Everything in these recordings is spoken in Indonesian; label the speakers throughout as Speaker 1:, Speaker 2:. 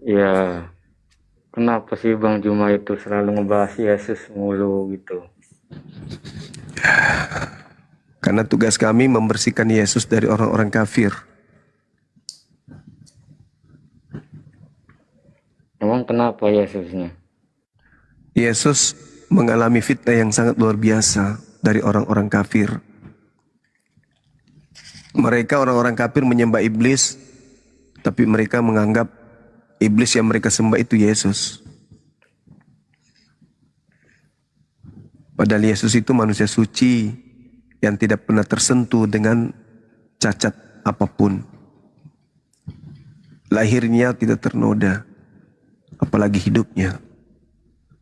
Speaker 1: Ya, kenapa sih Bang Juma itu selalu ngebahas Yesus mulu gitu?
Speaker 2: Karena tugas kami membersihkan Yesus dari orang-orang kafir.
Speaker 1: Emang kenapa Yesusnya?
Speaker 2: Yesus mengalami fitnah yang sangat luar biasa dari orang-orang kafir. Mereka orang-orang kafir menyembah iblis, tapi mereka menganggap iblis yang mereka sembah itu Yesus. Padahal Yesus itu manusia suci yang tidak pernah tersentuh dengan cacat apapun. Lahirnya tidak ternoda, apalagi hidupnya.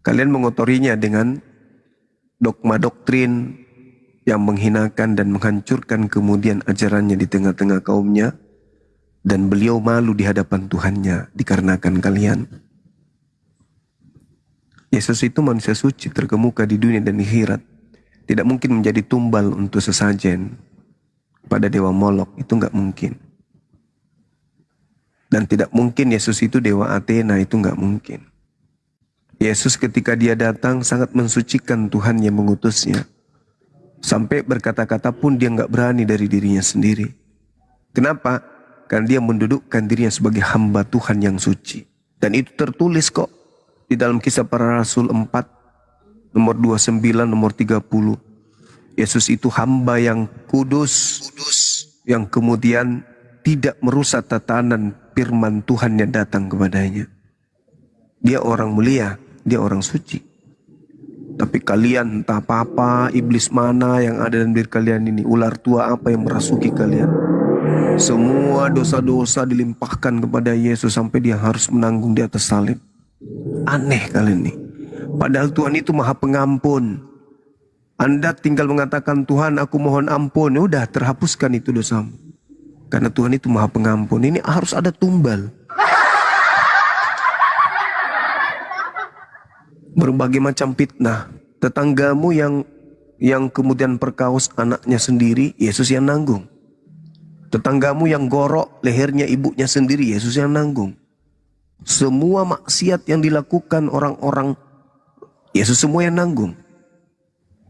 Speaker 2: Kalian mengotorinya dengan dogma doktrin yang menghinakan dan menghancurkan kemudian ajarannya di tengah-tengah kaumnya, dan beliau malu di hadapan Tuhannya dikarenakan kalian. Yesus itu manusia suci terkemuka di dunia dan di akhirat. Tidak mungkin menjadi tumbal untuk sesajen pada dewa Molok, itu nggak mungkin. Dan tidak mungkin Yesus itu dewa Athena, itu nggak mungkin. Yesus ketika dia datang sangat mensucikan Tuhan yang mengutusnya. Sampai berkata-kata pun dia nggak berani dari dirinya sendiri. Kenapa? Karena dia mendudukkan dirinya sebagai hamba Tuhan yang suci. Dan itu tertulis kok di dalam Kisah Para Rasul 4, nomor 29, nomor 30. Yesus itu hamba yang kudus, yang kemudian tidak merusak tatanan firman Tuhan yang datang kepadanya. Dia orang mulia, dia orang suci. Tapi kalian entah apa-apa, iblis mana yang ada dalam diri kalian ini, ular tua apa yang merasuki kalian. Semua dosa-dosa dilimpahkan kepada Yesus sampai dia harus menanggung di atas salib. Aneh kalian nih. Padahal Tuhan itu maha pengampun. Anda tinggal mengatakan, Tuhan aku mohon ampun, udah terhapuskan itu dosamu. Karena Tuhan itu maha pengampun. Ini harus ada tumbal. Berbagai macam fitnah. Tetanggamu yang kemudian perkaos anaknya sendiri, Yesus yang nanggung. Tetanggamu yang gorok lehernya ibunya sendiri, Yesus yang nanggung. Semua maksiat yang dilakukan orang-orang, Yesus semua yang nanggung.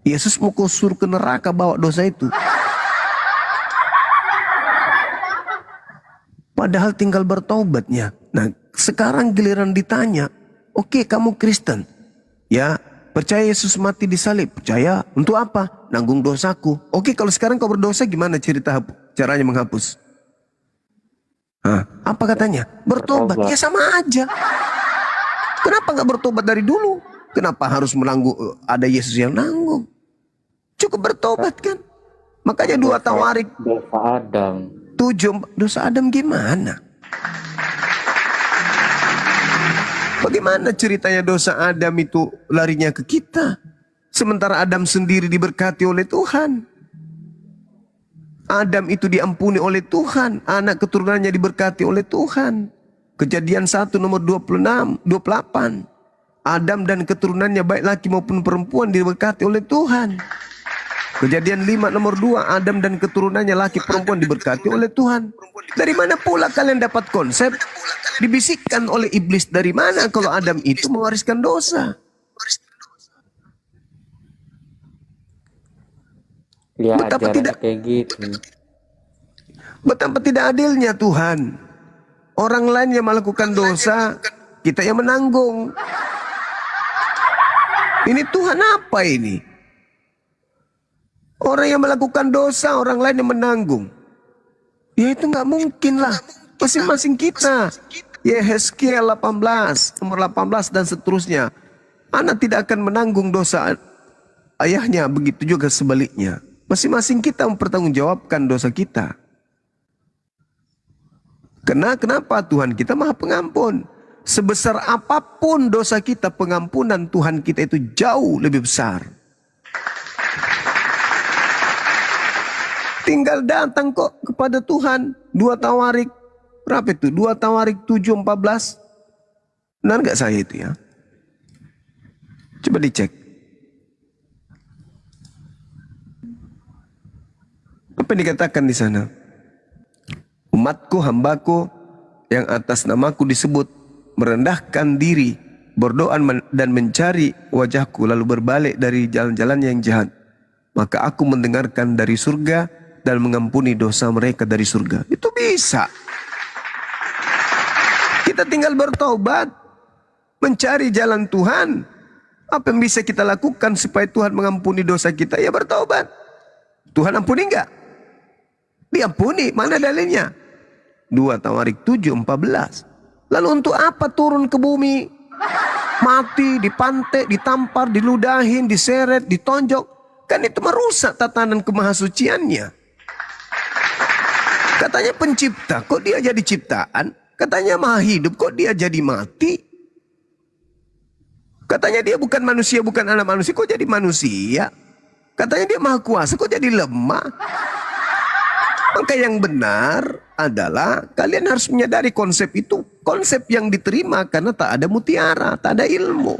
Speaker 2: Yesus mau kusur ke neraka bawa dosa itu. Padahal tinggal bertobatnya. Nah, sekarang giliran ditanya, oke, kamu Kristen. Ya, percaya Yesus mati di salib. Percaya, untuk apa? Nanggung dosaku. Oke, kalau sekarang kau berdosa gimana caranya menghapus? Hah, apa katanya? Bertobat. Ya
Speaker 1: Bertobat.
Speaker 2: sama aja. Kenapa nggak bertobat dari dulu? Kenapa harus menanggung, ada Yesus yang nanggung? Cukup bertobat kan? Makanya dua tawarik
Speaker 1: Dosa Adam.
Speaker 2: 7, dosa Adam gimana? Bagaimana ceritanya dosa Adam itu larinya ke kita? Sementara Adam sendiri diberkati oleh Tuhan. Adam itu diampuni oleh Tuhan. Anak keturunannya diberkati oleh Tuhan. Kejadian 1 nomor 26, 28. Adam dan keturunannya baik laki maupun perempuan diberkati oleh Tuhan. Kejadian 5 nomor 2, Adam dan keturunannya laki perempuan diberkati oleh Tuhan. Dari mana pula kalian dapat konsep? Dibisikkan oleh iblis dari mana kalau Adam itu mewariskan dosa?
Speaker 1: Ya
Speaker 2: Betapa
Speaker 1: ajarannya
Speaker 2: tidak
Speaker 1: kayak gitu.
Speaker 2: betapa tidak adilnya Tuhan. Orang lain yang melakukan dosa, kita yang menanggung. Ini Tuhan apa ini? Orang yang melakukan dosa, orang lain yang menanggung. Ya itu nggak mungkin lah. Masing-masing kita. Yehezkiel 18, nomor 18 dan seterusnya. Anak tidak akan menanggung dosa ayahnya, begitu juga sebaliknya. Masing-masing kita mempertanggungjawabkan dosa kita. Kenapa Tuhan kita maha pengampun? Sebesar apapun dosa kita, pengampunan Tuhan kita itu jauh lebih besar. Tinggal datang kok kepada Tuhan. 2 Tawarik, berapa itu? 2 Tawarik 7:14. Benar nggak saya itu ya? Coba dicek. Apa yang dikatakan di sana? Umatku, hambaku, yang atas namaku disebut, merendahkan diri, berdoa dan mencari wajahku, lalu berbalik dari jalan-jalan yang jahat, maka aku mendengarkan dari surga dan mengampuni dosa mereka dari surga. Itu bisa. Kita tinggal bertobat, mencari jalan Tuhan. Apa yang bisa kita lakukan supaya Tuhan mengampuni dosa kita? Ya bertobat. Tuhan ampuni enggak? Diampuni. Mana dalilnya? 2 Tawarik 7:14. Lalu untuk apa turun ke bumi? Mati, dipantek, ditampar, diludahin, diseret, ditonjok. Kan itu merusak tatanan kemahasuciannya. Katanya pencipta, kok dia jadi ciptaan? Katanya maha hidup, kok dia jadi mati? Katanya dia bukan manusia, bukan anak manusia, kok jadi manusia? Katanya dia maha kuasa, kok jadi lemah? Maka yang benar adalah kalian harus menyadari konsep itu. Konsep yang diterima karena tak ada mutiara, tak ada ilmu.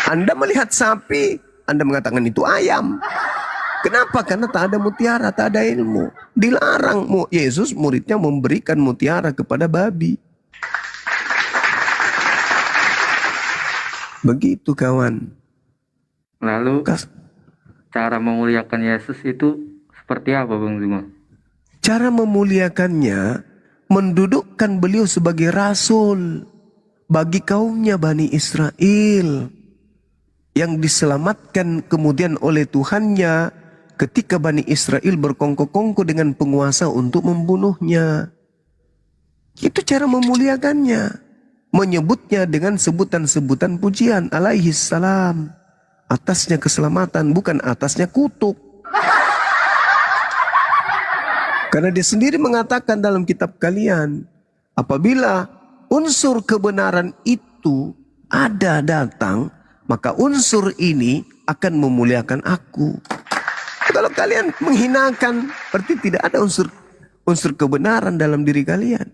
Speaker 2: Anda melihat sapi, Anda mengatakan itu ayam. Kenapa? Karena tak ada mutiara, tak ada ilmu. Dilarang Yesus muridnya memberikan mutiara kepada babi. Begitu kawan.
Speaker 1: Lalu cara memuliakan Yesus itu seperti apa Bang Zuma?
Speaker 2: Cara memuliakannya, mendudukkan beliau sebagai rasul bagi kaumnya Bani Israel yang diselamatkan kemudian oleh Tuhannya ketika Bani Israel berkongkol-kongkol dengan penguasa untuk membunuhnya. Itu cara memuliakannya. Menyebutnya dengan sebutan-sebutan pujian alaihi salam. Atasnya keselamatan, bukan atasnya kutuk. Karena dia sendiri mengatakan dalam kitab kalian, apabila unsur kebenaran itu ada datang, maka unsur ini akan memuliakan aku. Kalau kalian menghinakan, berarti tidak ada unsur kebenaran dalam diri kalian.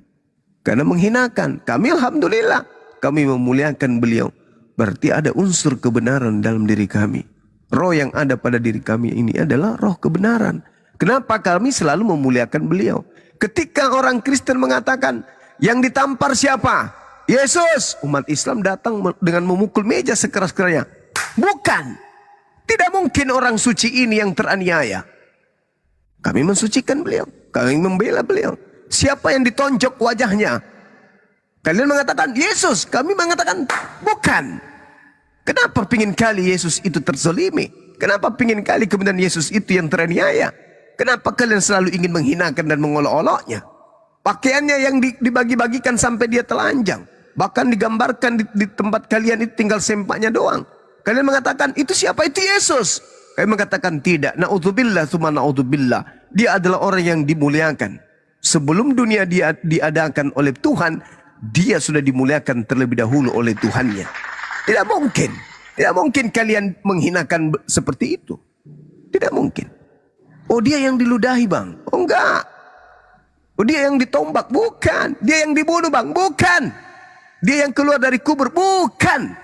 Speaker 2: Karena menghinakan, kami alhamdulillah, kami memuliakan beliau. Berarti ada unsur kebenaran dalam diri kami. Roh yang ada pada diri kami ini adalah roh kebenaran. Kenapa kami selalu memuliakan beliau? Ketika orang Kristen mengatakan, yang ditampar siapa? Yesus. Umat Islam datang dengan memukul meja sekeras-kerasnya. Bukan. Tidak mungkin orang suci ini yang teraniaya. Kami mensucikan beliau. Kami membela beliau. Siapa yang ditonjok wajahnya? Kalian mengatakan Yesus. Kami mengatakan bukan. Kenapa pingin kali Yesus itu terzolimi? Kenapa pingin kali kemudian Yesus itu yang teraniaya? Kenapa kalian selalu ingin menghinakan dan mengolok-oloknya? Pakaiannya yang dibagi-bagikan sampai dia telanjang. Bahkan digambarkan di tempat kalian itu tinggal sempaknya doang. Kalian mengatakan itu siapa? Itu Yesus. Kami mengatakan tidak. Na'udzubillah tsumma na'udzubillah. Dia adalah orang yang dimuliakan. Sebelum dunia dia diadakan oleh Tuhan, dia sudah dimuliakan terlebih dahulu oleh Tuhannya. Tidak mungkin. Tidak mungkin kalian menghinakan seperti itu. Tidak mungkin. Oh dia yang diludahi bang. Oh enggak. Oh dia yang ditombak. Bukan. Dia yang dibunuh bang. Bukan. Dia yang keluar dari kubur. Bukan.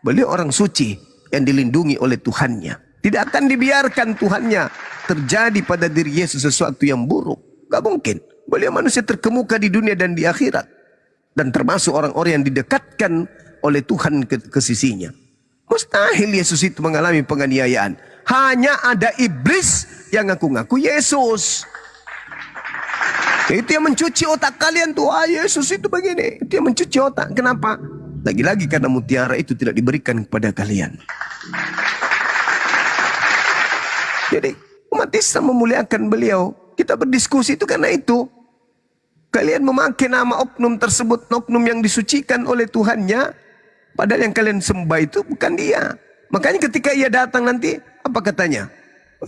Speaker 2: Beliau orang suci yang dilindungi oleh Tuhannya. Tidak akan dibiarkan Tuhannya terjadi pada diri Yesus sesuatu yang buruk. Gak mungkin. Beliau manusia terkemuka di dunia dan di akhirat. Dan termasuk orang-orang yang didekatkan oleh Tuhan ke sisinya. Mustahil Yesus itu mengalami penganiayaan. Hanya ada iblis yang ngaku-ngaku Yesus. Itu yang mencuci otak kalian tuh. Ah Yesus itu begini. Itu yang mencuci otak. Kenapa? Lagi-lagi karena mutiara itu tidak diberikan kepada kalian. Jadi umat Islam memuliakan beliau. Kita berdiskusi itu karena itu. Kalian memakai nama oknum tersebut, oknum yang disucikan oleh Tuhannya. Padahal yang kalian sembah itu bukan dia. Makanya ketika ia datang nanti, apa katanya?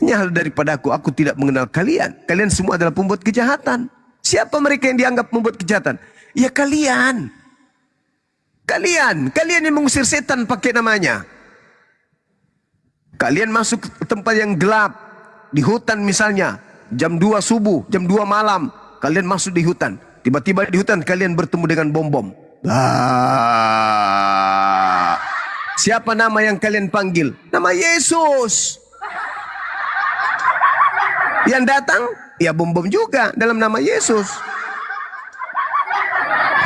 Speaker 2: Nyahal daripada aku tidak mengenal kalian. Kalian semua adalah pembuat kejahatan. Siapa mereka yang dianggap membuat kejahatan? Ya kalian. Kalian yang mengusir setan pakai namanya. Kalian masuk ke tempat yang gelap. Di hutan misalnya. Jam 2 subuh, jam 2 malam. Kalian masuk di hutan. Tiba-tiba di hutan kalian bertemu dengan bom-bom. Siapa nama yang kalian panggil? Nama Yesus. Yang datang, ya bom-bom juga dalam nama Yesus.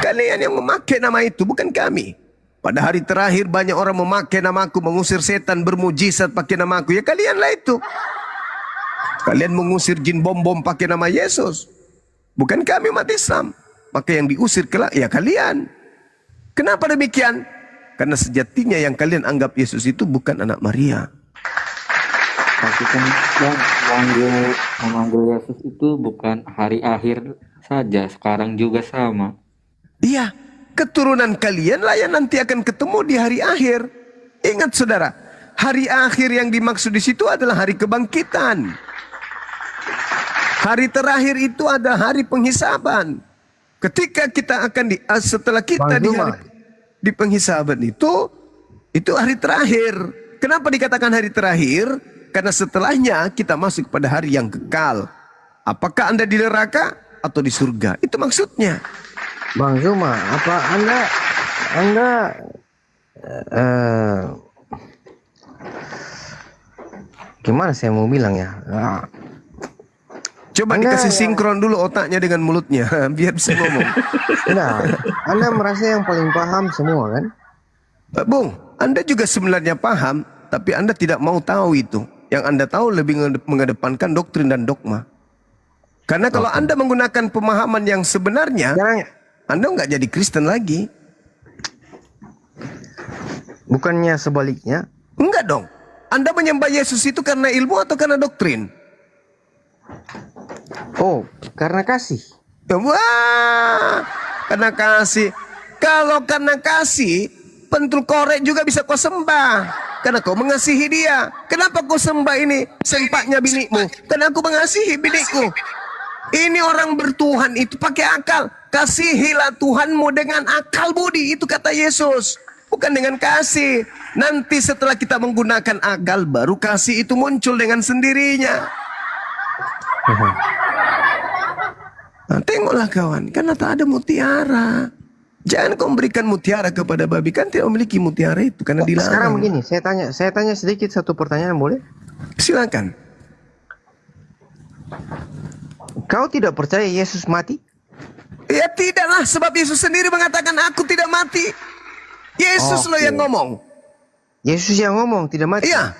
Speaker 2: Kalian yang memakai nama itu, bukan kami. Pada hari terakhir banyak orang memakai namaku, mengusir setan, bermujizat pakai namaku. Ya kalianlah itu. Kalian mengusir jin bom-bom pakai nama Yesus. Bukan kami umat Islam. Maka yang diusir ya kalian. Kenapa demikian? Karena sejatinya yang kalian anggap Yesus itu bukan anak Maria.
Speaker 1: Tapi kan yang memanggil Yesus itu bukan hari akhir saja, sekarang juga sama.
Speaker 2: Iya, keturunan kalianlah yang nanti akan ketemu di hari akhir. Ingat saudara, hari akhir yang dimaksud di situ adalah hari kebangkitan. Hari terakhir itu adalah hari penghisaban. Ketika kita akan setelah kita di penghisaban itu hari terakhir. Kenapa dikatakan hari terakhir? Karena setelahnya kita masuk pada hari yang kekal. Apakah Anda di neraka atau di surga? Itu maksudnya.
Speaker 3: Bang Zuma, apa Anda gimana saya mau bilang ya?
Speaker 2: Coba
Speaker 3: Anda
Speaker 2: dikasih sinkron dulu otaknya dengan mulutnya biar bisa ngomong.
Speaker 3: Nah, Anda merasa yang paling paham semua kan?
Speaker 2: Bung, Anda juga sebenarnya paham, tapi Anda tidak mau tahu itu. Yang Anda tahu lebih mengedepankan doktrin dan dogma. Karena kalau Anda menggunakan pemahaman yang sebenarnya,
Speaker 3: Sekarang,
Speaker 2: Anda nggak jadi Kristen lagi.
Speaker 3: bukannya sebaliknya?
Speaker 2: Enggak dong. Anda menyembah Yesus itu karena ilmu atau karena doktrin?
Speaker 3: Oh, karena kasih.
Speaker 2: Wah, karena kasih. Kalau karena kasih, pentul korek juga bisa kau sembah. Karena kau mengasihi dia. Kenapa kau sembah ini sempaknya binikmu? Karena aku mengasihi binikku. Ini orang bertuhan itu pakai akal. Kasihilah Tuhanmu dengan akal budi. Itu kata Yesus. Bukan dengan kasih. Nanti setelah kita menggunakan akal, baru kasih itu muncul dengan sendirinya. Nah, tengoklah kawan, karena tak ada mutiara. Jangan kau memberikan mutiara kepada babi, kan tidak memiliki mutiara itu karena dilarang.
Speaker 3: Sekarang begini, saya tanya sedikit satu pertanyaan, boleh?
Speaker 2: Silakan.
Speaker 3: Kau tidak percaya Yesus mati?
Speaker 2: Ya tidaklah, sebab Yesus sendiri mengatakan aku tidak mati. Yesus loh yang ngomong.
Speaker 3: Yesus yang ngomong tidak mati?
Speaker 2: Iya.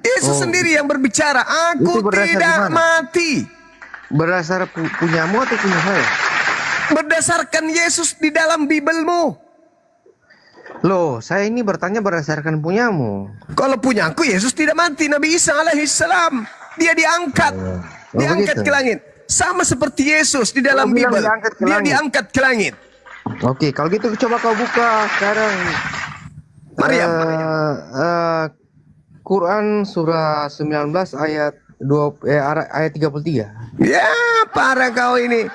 Speaker 2: Yesus sendiri yang berbicara, aku
Speaker 3: Itu berdasar
Speaker 2: tidak
Speaker 3: di mana?
Speaker 2: mati.
Speaker 3: Berdasar punyamu atau punya saya?
Speaker 2: Berdasarkan Yesus di dalam Bibelmu.
Speaker 3: Loh, saya ini bertanya berdasarkan punyamu.
Speaker 2: Kalau punya aku, Yesus tidak mati. Nabi Isa alaihissalam, dia diangkat. Diangkat
Speaker 3: begitu.
Speaker 2: ke langit. Sama seperti Yesus di dalam
Speaker 3: Kau bilang
Speaker 2: Bibel.
Speaker 3: diangkat ke
Speaker 2: Dia
Speaker 3: langit.
Speaker 2: diangkat ke langit.
Speaker 3: Oke, kalau gitu coba kau buka sekarang
Speaker 2: Maryam.
Speaker 3: Quran surah 19 ayat 33.
Speaker 2: Ya, parah kau ini.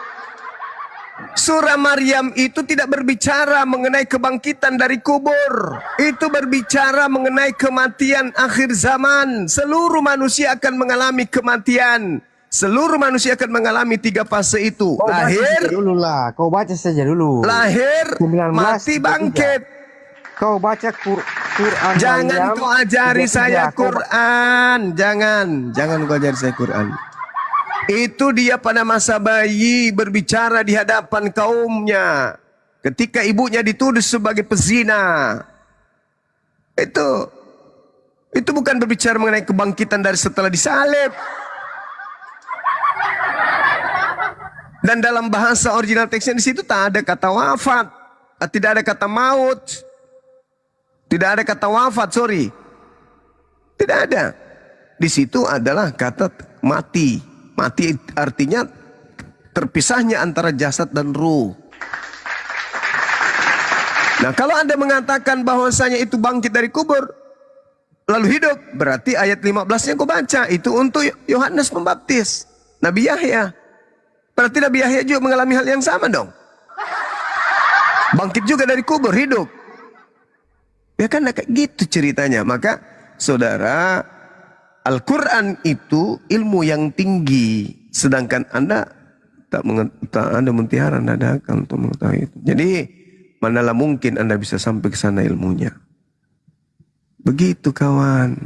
Speaker 2: Surah Maryam itu tidak berbicara mengenai kebangkitan dari kubur. Itu berbicara mengenai kematian akhir zaman. Seluruh manusia akan mengalami kematian. Seluruh manusia akan mengalami 3 fase itu.
Speaker 3: Kau baca saja dulu lah. Kau baca saja dulu.
Speaker 2: Lahir,
Speaker 3: 19,
Speaker 2: mati,
Speaker 3: 33.
Speaker 2: bangkit.
Speaker 3: Kau baca Quran.
Speaker 2: Jangan
Speaker 3: Maryam,
Speaker 2: kau ajari
Speaker 3: 33.
Speaker 2: saya
Speaker 3: Kau
Speaker 2: Quran. Jangan kau ajari saya Quran. Itu dia pada masa bayi berbicara di hadapan kaumnya. Ketika ibunya dituduh sebagai pezina. Itu bukan berbicara mengenai kebangkitan dari setelah disalib. Dan dalam bahasa original teksnya di situ tak ada kata wafat. Tidak ada kata maut. Tidak ada kata wafat, sorry. Tidak ada. Di situ adalah kata mati. Mati artinya terpisahnya antara jasad dan ruh. Nah, kalau Anda mengatakan bahwasanya itu bangkit dari kubur, lalu hidup, berarti ayat 15 yang kau baca itu untuk Yohanes Pembaptis, Nabi Yahya. Berarti Nabi Yahya juga mengalami hal yang sama dong. Bangkit juga dari kubur, hidup. Ya kan kayak gitu ceritanya. Maka saudara, Al-Quran itu ilmu yang tinggi. Sedangkan Anda tak Anda mentiara, Anda ada akal untuk mengetahui itu. Jadi manalah mungkin Anda bisa sampai ke sana ilmunya. Begitu kawan.